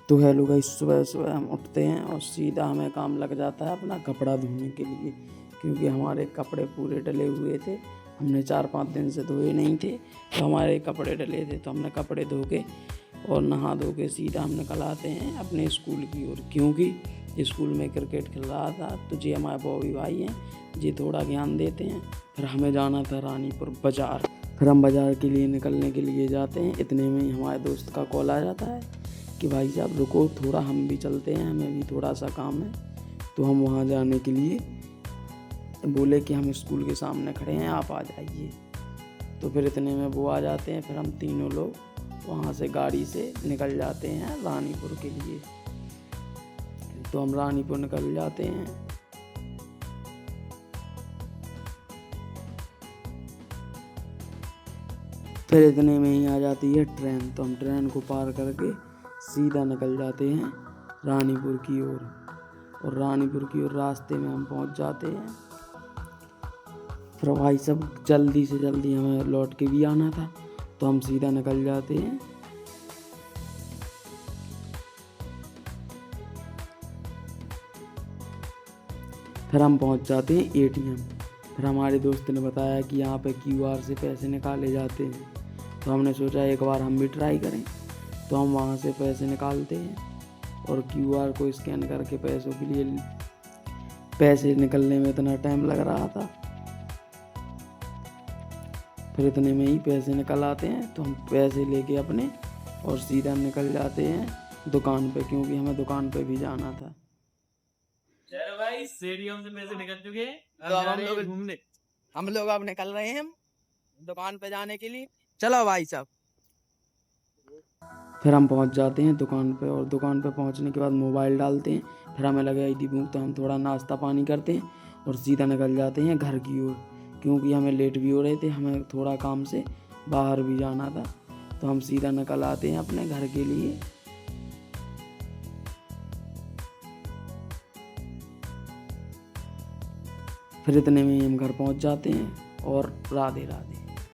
तो hello guys, सुबह सुबह हम उठते हैं और सीधा हमें काम लग जाता है अपना कपड़ा धोने के लिए, क्योंकि हमारे कपड़े पूरे डले हुए थे। हमने 4-5 दिन से धोए नहीं थे, तो हमारे कपड़े डले थे। तो हमने कपड़े धो के और नहा धो के सीधा हम निकल आते हैं अपने स्कूल की ओर, क्योंकि स्कूल में क्रिकेट खेल रहा था। तो जी हमारे बॉबी भाई हैं, जी थोड़ा ज्ञान देते हैं। फिर हमें जाना था रानीपुर बाज़ार। फिर हम बाज़ार के लिए निकलने के लिए जाते हैं। इतने में ही हमारे दोस्त का कॉल आ जाता है कि भाई साहब रुको थोड़ा, हम भी चलते हैं, हमें भी थोड़ा सा काम है। तो हम वहाँ जाने के लिए बोले कि हम स्कूल के सामने खड़े हैं, आप आ जाइए। तो फिर इतने में वो आ जाते हैं। फिर हम तीनों लोग वहाँ से गाड़ी से निकल जाते हैं रानीपुर के लिए। तो हम रानीपुर निकल जाते हैं। फिर इतने में ही आ जाती है ट्रेन। तो हम ट्रेन को पार करके सीधा निकल जाते हैं रानीपुर की ओर। और रानीपुर की ओर रास्ते में हम पहुंच जाते हैं। फिर भाई सब जल्दी से जल्दी हमें लौट के भी आना था, तो हम सीधा निकल जाते हैं। फिर हम पहुंच जाते हैं एटीएम। फिर हमारे दोस्त ने बताया कि यहाँ पे क्यूआर से पैसे निकाले जाते हैं। तो हमने सोचा एक बार हम भी ट्राई करें। तो हम वहाँ से पैसे निकालते हैं और क्यूआर को स्कैन करके पैसों के लिए, पैसे निकलने में इतना टाइम लग रहा था। फिर इतने में ही पैसे निकल आते हैं। तो हम पैसे लेके अपने और सीधा निकल जाते हैं दुकान पे, क्योंकि हमें दुकान पे भी जाना था। चलो भाई, स्टेडियम से पैसे निकल चुके हैं। तो अब हम लोग अब निकल रहे हैं दुकान पे जाने के लिए। चलो भाई साहब। फिर हम पहुंच जाते हैं दुकान पे, और दुकान पे पहुंचने के बाद मोबाइल डालते हैं। फिर हमें लगे आई भूख, तो हम थोड़ा नाश्ता पानी करते हैं और सीधा निकल जाते हैं घर की ओर, क्योंकि हमें लेट भी हो रहे थे, हमें थोड़ा काम से बाहर भी जाना था। तो हम सीधा निकल आते हैं अपने घर के लिए। फिर इतने में ही हम घर पहुंच जाते हैं और राधे राधे।